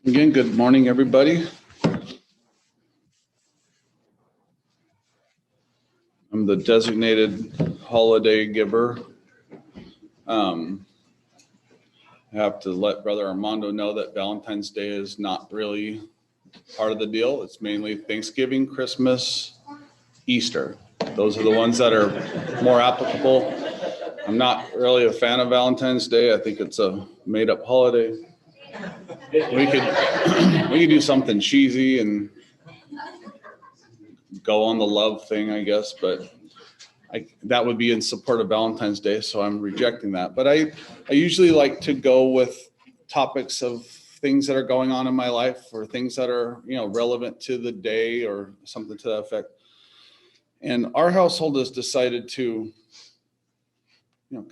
Again, good morning, everybody. I'm the designated holiday giver. I have to let Brother Armando know that Valentine's Day is not really part of the deal. It's mainly Thanksgiving, Christmas, Easter. Those are the ones that are more applicable. I'm not really a fan of Valentine's Day. I think it's a made-up holiday. We could do something cheesy and go on the love thing, I guess, but that would be in support of Valentine's Day, so I'm rejecting that. But I usually like to go with topics of things that are going on in my life or things that are, relevant to the day or something to that effect. And our household has decided to,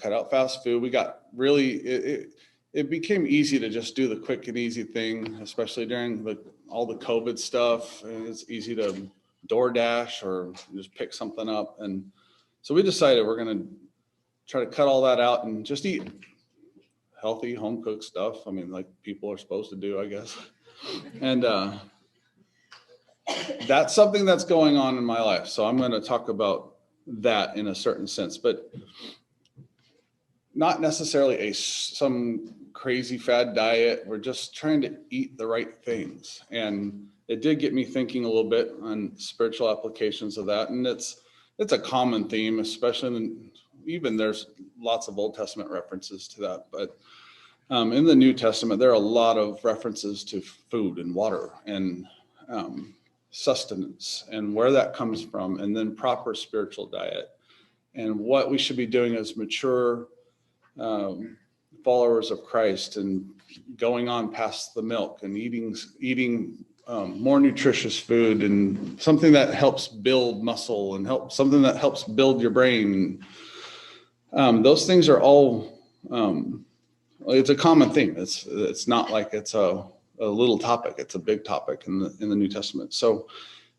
cut out fast food. We got really, it became easy to just do the quick and easy thing, especially during all the COVID stuff. And it's easy to DoorDash or just pick something up. And so we decided we're going to try to cut all that out and just eat healthy home cooked stuff. I mean, like people are supposed to do, I guess. And that's something that's going on in my life. So I'm going to talk about that in a certain sense, but not necessarily some crazy fad diet. We're just trying to eat the right things. And it did get me thinking a little bit on spiritual applications of that. And it's a common theme, especially even there's lots of Old Testament references to that. But in the New Testament, there are a lot of references to food and water and sustenance and where that comes from, and then proper spiritual diet and what we should be doing as mature followers of Christ and going on past the milk and eating more nutritious food and something that helps build muscle and something that helps build your brain. Those things are all, it's a common theme. It's not like it's a little topic. It's a big topic in the New Testament. So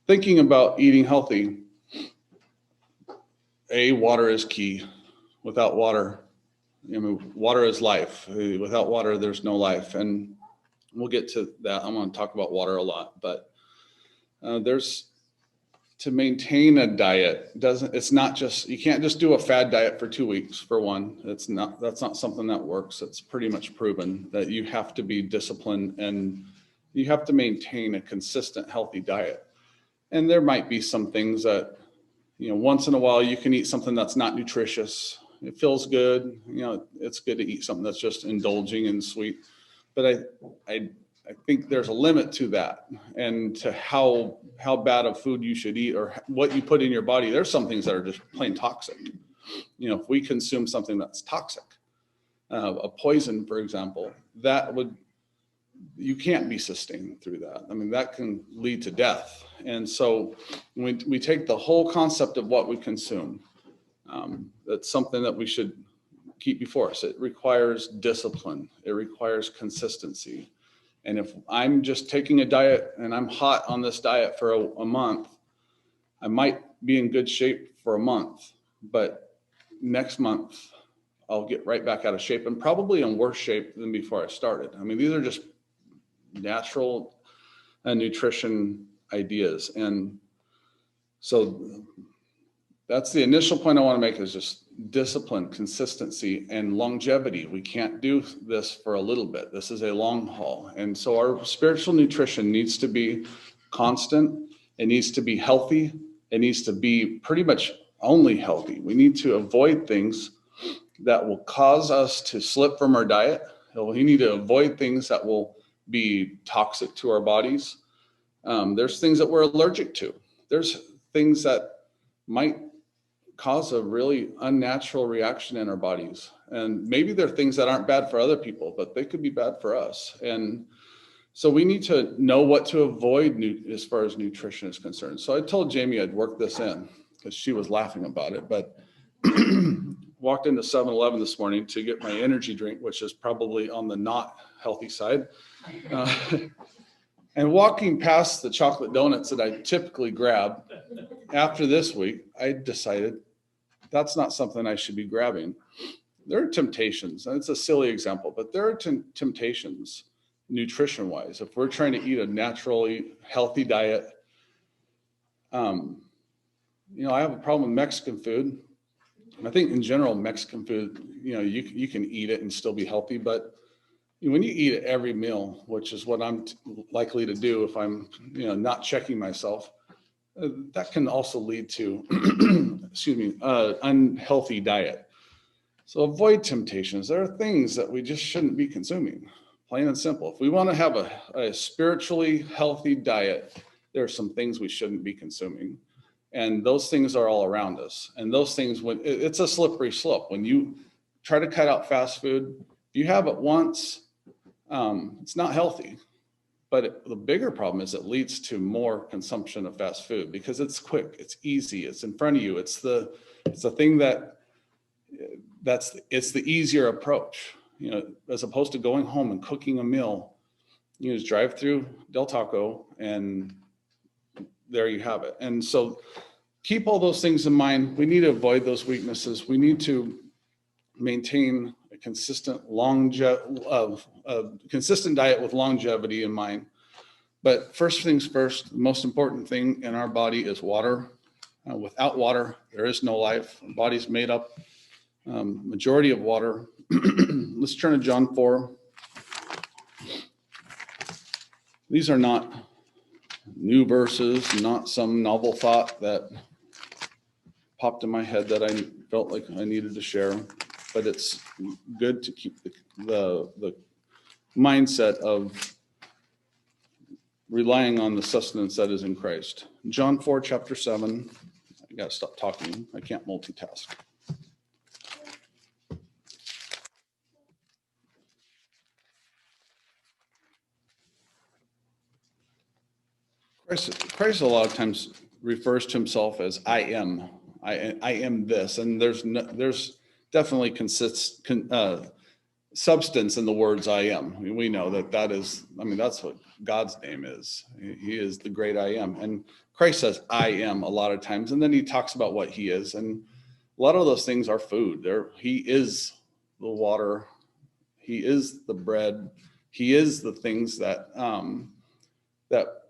thinking about eating healthy, water is key. Without water, water is life. Without water, there's no life. And we'll get to that. I'm going to talk about water a lot, but to maintain a diet it's not just, you can't just do a fad diet for 2 weeks for one. That's not something that works. It's pretty much proven that you have to be disciplined and you have to maintain a consistent, healthy diet. And there might be some things that, once in a while you can eat something that's not nutritious. It feels good. It's good to eat something that's just indulging and sweet. But I think there's a limit to that and to how bad of food you should eat or what you put in your body. There's some things that are just plain toxic. If we consume something that's toxic, a poison, for example, you can't be sustained through that. I mean, that can lead to death. And so we take the whole concept of what we consume. That's something that we should keep before us. It requires discipline. It requires consistency. And if I'm just taking a diet and I'm hot on this diet for a month, I might be in good shape for a month, but next month I'll get right back out of shape and probably in worse shape than before I started. I mean, these are just natural nutrition ideas. And so that's the initial point I want to make, is just discipline, consistency, and longevity. We can't do this for a little bit. This is a long haul. And so our spiritual nutrition needs to be constant. It needs to be healthy. It needs to be pretty much only healthy. We need to avoid things that will cause us to slip from our diet. We need to avoid things that will be toxic to our bodies. There's things that we're allergic to. There's things that might cause a really unnatural reaction in our bodies. And maybe there are things that aren't bad for other people, but they could be bad for us. And so we need to know what to avoid as far as nutrition is concerned. So I told Jamie I'd work this in because she was laughing about it, but walked into 7-Eleven this morning to get my energy drink, which is probably on the not healthy side. And walking past the chocolate donuts that I typically grab, after this week, I decided that's not something I should be grabbing. There are temptations, and it's a silly example, but there are temptations nutrition wise. If we're trying to eat a naturally healthy diet, I have a problem with Mexican food. I think in general, Mexican food, you can eat it and still be healthy, but when you eat it every meal, which is what I'm likely to do if I'm, not checking myself, that can also lead to, unhealthy diet. So avoid temptations. There are things that we just shouldn't be consuming, plain and simple. If we want to have a spiritually healthy diet, there are some things we shouldn't be consuming. And those things are all around us. And those things, it's a slippery slope. When you try to cut out fast food, if you have it once, it's not healthy. But the bigger problem is it leads to more consumption of fast food because it's quick, it's easy, it's in front of you. It's the thing it's the easier approach, as opposed to going home and cooking a meal. You just drive through Del Taco and there you have it. And so keep all those things in mind. We need to avoid those weaknesses. We need to maintain a consistent consistent diet with longevity in mind. But first things first, the most important thing in our body is water. Without water, there is no life. Our body's made up majority of water. Let's turn to John 4. These are not new verses, not some novel thought that popped in my head that I felt like I needed to share, but it's good to keep the mindset of relying on the sustenance that is in Christ. John 4, chapter 7. I got to stop talking. I can't multitask. Christ a lot of times refers to himself as I am. I am this, and there's definitely substance in the words I am. I mean, we know that is. I mean, that's what God's name is. He is the great I am, and Christ says I am a lot of times, and then he talks about what he is, and a lot of those things are food. He is the water. He is the bread. He is the things that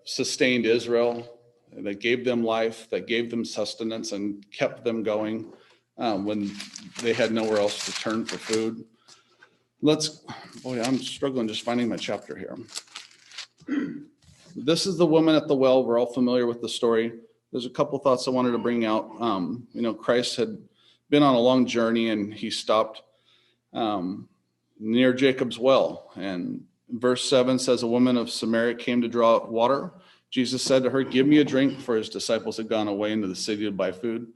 sustained Israel, that gave them life, that gave them sustenance and kept them going when they had nowhere else to turn for food. I'm struggling just finding my chapter here. This is the woman at the well. We're all familiar with the story. There's a couple thoughts I wanted to bring out. Christ had been on a long journey and he stopped near Jacob's well. And verse 7 says, a woman of Samaria came to draw water. Jesus said to her, give me a drink, for his disciples had gone away into the city to buy food.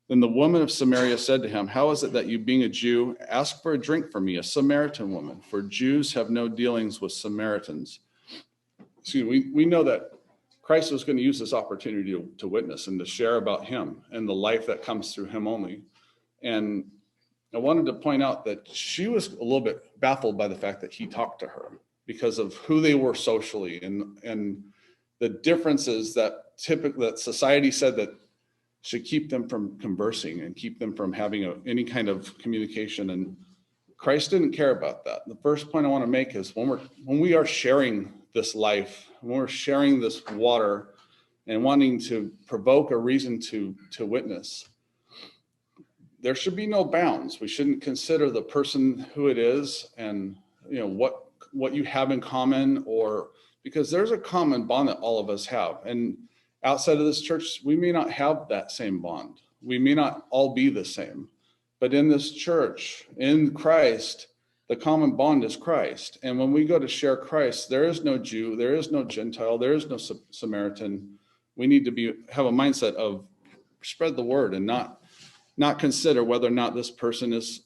Then the woman of Samaria said to him, how is it that you, being a Jew, ask for a drink from me, a Samaritan woman? For Jews have no dealings with Samaritans. We know that Christ was going to use this opportunity to witness and to share about him and the life that comes through him only. And I wanted to point out that she was a little bit baffled by the fact that he talked to her because of who they were socially and the differences that society said that should keep them from conversing and keep them from having any kind of communication. And Christ didn't care about that. The first point I want to make is when we are sharing this life, when we're sharing this water and wanting to provoke a reason to witness, there should be no bounds. We shouldn't consider the person who it is and what you have in common, or because there's a common bond that all of us have. And outside of this church, we may not have that same bond. We may not all be the same. But in this church, in Christ, the common bond is Christ. And when we go to share Christ, there is no Jew, there is no Gentile, there is no Samaritan. We need to have a mindset of spread the word and not consider whether or not this person is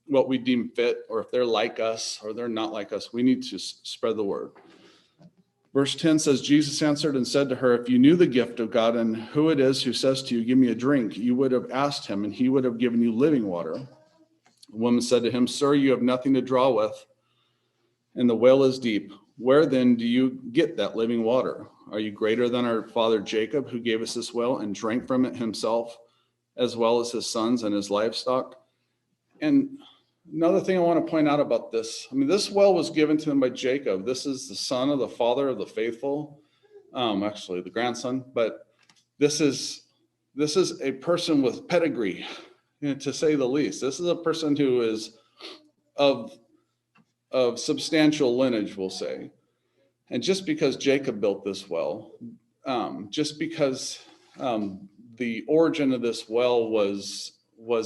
what we deem fit, or if they're like us or they're not like us. We need to spread the word. Verse 10 says, Jesus answered and said to her, if you knew the gift of God and who it is who says to you, give me a drink, you would have asked him and he would have given you living water. The woman said to him, sir, you have nothing to draw with, and the well is deep. Where then do you get that living water? Are you greater than our father Jacob, who gave us this well and drank from it himself, as well as his sons and his livestock? And Another thing I want to point out about this, I mean, this well was given to him by Jacob. This is the son of the father of the faithful, actually the grandson, but this is a person with pedigree, to say the least. This is a person who is of substantial lineage, we'll say. And just because Jacob built this well, just because the origin of this well was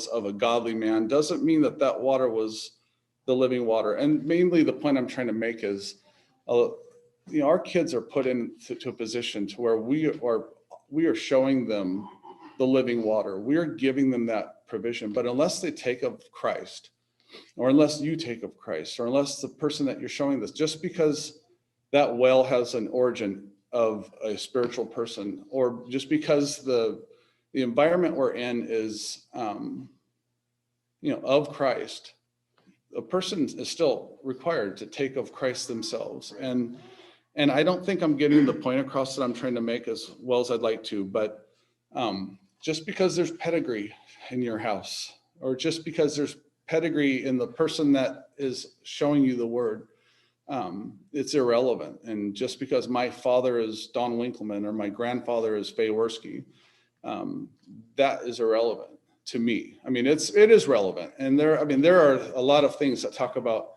of a godly man, doesn't mean that water was the living water. And mainly the point I'm trying to make is, our kids are put into a position to where we are showing them the living water. We are giving them that provision. But unless they take of Christ, or unless you take of Christ, or unless the person that you're showing this, just because that well has an origin of a spiritual person, or just because the environment we're in is, of Christ, a person is still required to take of Christ themselves. And I don't think I'm getting the point across that I'm trying to make as well as I'd like to, but just because there's pedigree in your house, or just because there's pedigree in the person that is showing you the word, it's irrelevant. And just because my father is Don Winkleman or my grandfather is Faworski, that is irrelevant to me. I mean, it is relevant. And there are a lot of things that talk about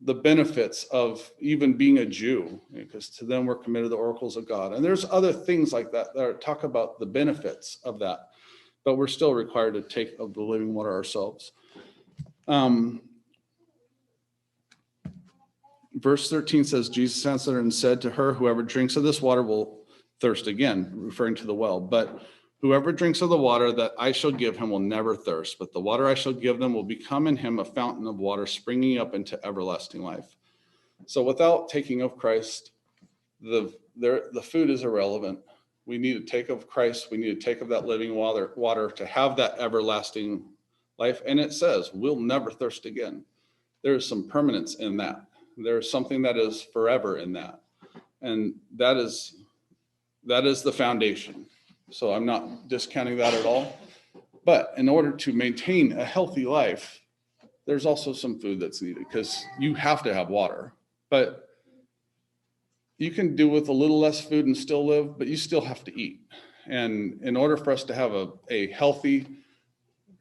the benefits of even being a Jew, because to them we're committed to the oracles of God. And there's other things like that talk about the benefits of that, but we're still required to take of the living water ourselves. Verse 13 says, Jesus answered and said to her, whoever drinks of this water will thirst again, referring to the well. But whoever drinks of the water that I shall give him will never thirst, but the water I shall give them will become in him a fountain of water springing up into everlasting life. So without taking of Christ, the food is irrelevant. We need to take of Christ. We need to take of that living water to have that everlasting life. And it says, we'll never thirst again. There is some permanence in that. There's something that is forever in that. And that is the foundation. So I'm not discounting that at all. But in order to maintain a healthy life, there's also some food that's needed, because you have to have water. But you can do with a little less food and still live, but you still have to eat. And in order for us to have a healthy,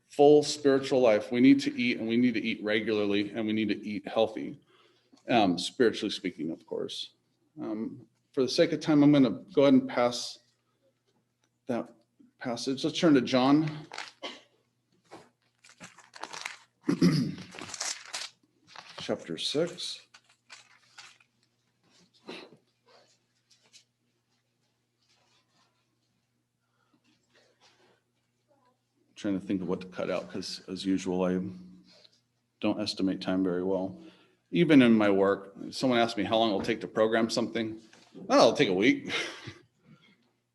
full spiritual life, we need to eat, and we need to eat regularly, and we need to eat healthy, spiritually speaking, of course. For the sake of time, I'm going to go ahead and pass that passage. Let's turn to John. Chapter 6. Trying to think of what to cut out, because as usual, I don't estimate time very well. Even in my work, someone asks me how long it'll take to program something. Oh, it'll take a week.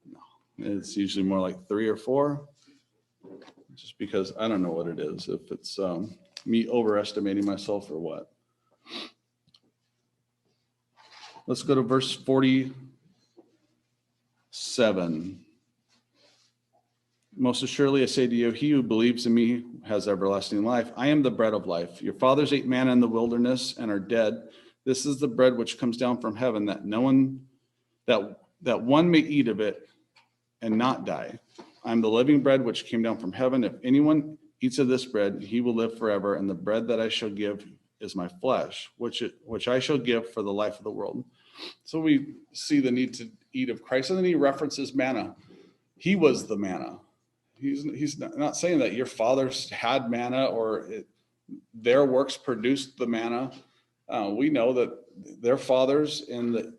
No, it's usually more like 3 or 4, just because I don't know what it is, if it's me overestimating myself or what. Let's go to verse 47. Most assuredly, I say to you, he who believes in me has everlasting life. I am the bread of life. Your fathers ate manna in the wilderness and are dead. This is the bread which comes down from heaven, that one may eat of it and not die. I am the living bread which came down from heaven. If anyone eats of this bread, he will live forever. And the bread that I shall give is my flesh, which I shall give for the life of the world. So we see the need to eat of Christ. And then he references manna. He was the manna. He's not saying that your fathers had manna or their works produced the manna. We know that their fathers in the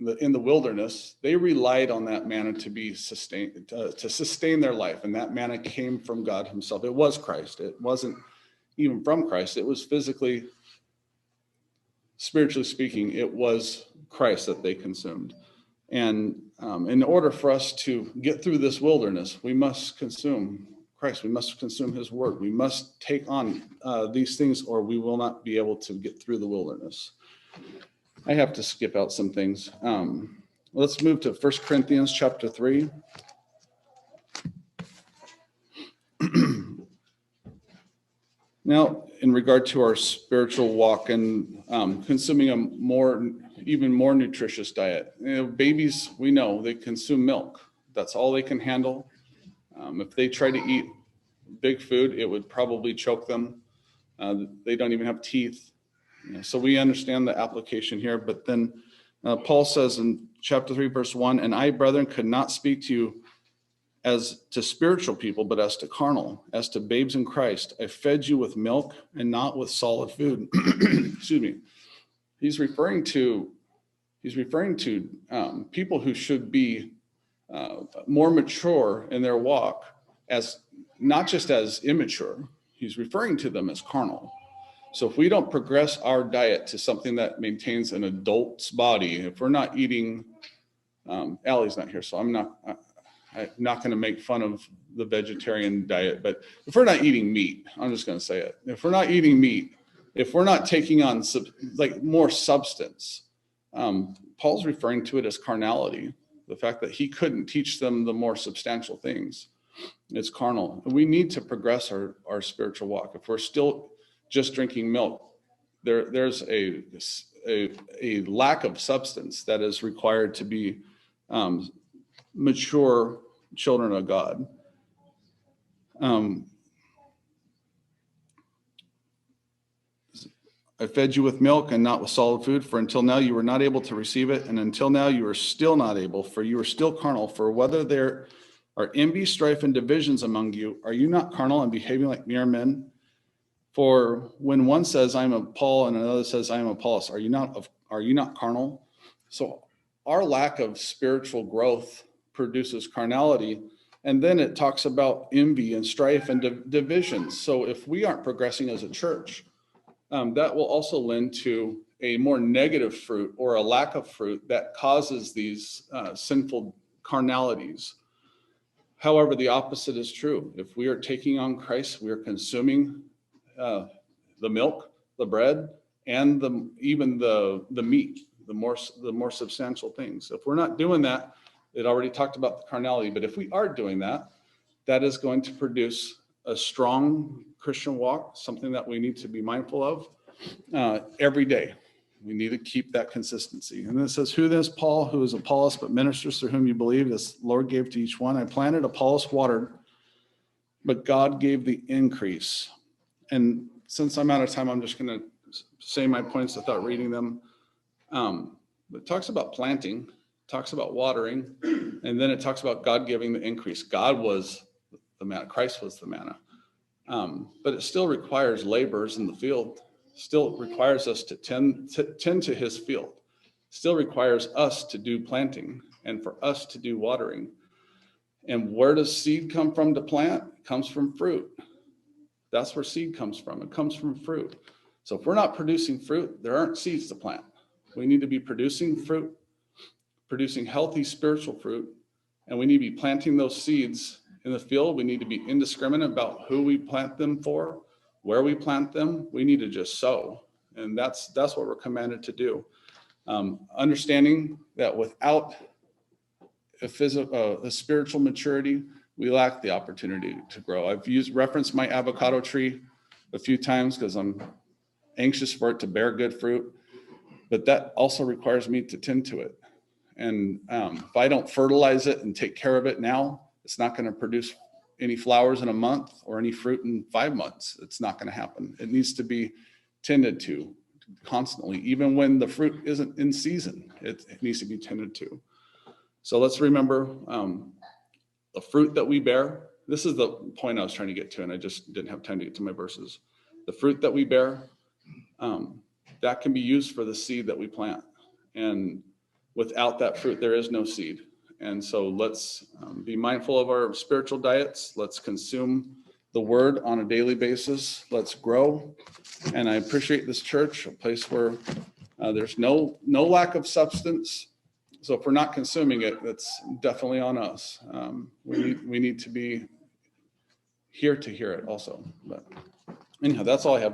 wilderness, they relied on that manna to be sustained, to sustain their life, and that manna came from God Himself. It was Christ. It wasn't even from Christ. It was physically, spiritually speaking, it was Christ that they consumed. And in order for us to get through this wilderness, we must consume Christ. We must consume His word. We must take on these things, or we will not be able to get through the wilderness. I have to skip out some things. Let's move to 1 Corinthians chapter 3. Now, in regard to our spiritual walk and consuming even more nutritious diet, babies, we know they consume milk. That's all they can handle. If they try to eat big food, it would probably choke them. They don't even have teeth. So we understand the application here. But then Paul says in chapter 3, verse 1, and I, brethren, could not speak to you as to spiritual people, but as to carnal, as to babes in Christ. I fed you with milk and not with solid food. Excuse me. He's referring to people who should be more mature in their walk, as not just as immature. He's referring to them as carnal. So if we don't progress our diet to something that maintains an adult's body, if we're not eating, Allie's not here, so I'm not going to make fun of the vegetarian diet, but if we're not eating meat, I'm just going to say it. If we're not eating meat, if we're not taking on more substance, Paul's referring to it as carnality, the fact that he couldn't teach them the more substantial things. It's carnal. And we need to progress our spiritual walk. If we're still just drinking milk, there's a lack of substance that is required to be mature children of God. I fed you with milk and not with solid food, for until now you were not able to receive it, and until now you are still not able, for you are still carnal. For whether there are envy, strife, and divisions among you, are you not carnal and behaving like mere men? For when one says, I am of Paul, and another says, I am of Apollos, are you not carnal? So our lack of spiritual growth produces carnality. And then it talks about envy and strife and divisions. So if we aren't progressing as a church, that will also lend to a more negative fruit or a lack of fruit that causes these sinful carnalities. However, the opposite is true. If we are taking on Christ, we are consuming the milk, the bread, and even the meat, the more substantial things. If we're not doing that, it already talked about the carnality, but if we are doing that, that is going to produce a strong Christian walk, something that we need to be mindful of every day. We need to keep that consistency. And then it says, who then is Paul, who is Apollos, but ministers through whom you believe, as Lord gave to each one. I planted, Apollos watered, but God gave the increase. And since I'm out of time, I'm just going to say my points without reading them. It talks about planting, talks about watering, and then it talks about God giving the increase. God was the manna, Christ was the manna. But it still requires laborers in the field, still requires us to tend to his field, still requires us to do planting and for us to do watering. And where does seed come from to plant? It comes from fruit. That's where seed comes from. It comes from fruit. So if we're not producing fruit, there aren't seeds to plant. We need to be producing fruit, producing healthy spiritual fruit, and we need to be planting those seeds in the field. We need to be indiscriminate about who we plant them for, where we plant them. We need to just sow, and that's what we're commanded to do. Understanding that without a spiritual maturity, we lack the opportunity to grow. I've referenced my avocado tree a few times because I'm anxious for it to bear good fruit, but that also requires me to tend to it. And if I don't fertilize it and take care of it now, it's not going to produce any flowers in a month or any fruit in 5 months. It's not going to happen. It needs to be tended to constantly, even when the fruit isn't in season. It needs to be tended to. So let's remember the fruit that we bear. This is the point I was trying to get to, and I just didn't have time to get to my verses. The fruit that we bear, that can be used for the seed that we plant. And without that fruit, there is no seed. And so let's be mindful of our spiritual diets. Let's consume the word on a daily basis. Let's grow. And I appreciate this church, a place where there's no lack of substance. So if we're not consuming it, that's definitely on us. We need to be here to hear it also. But anyhow, that's all I have.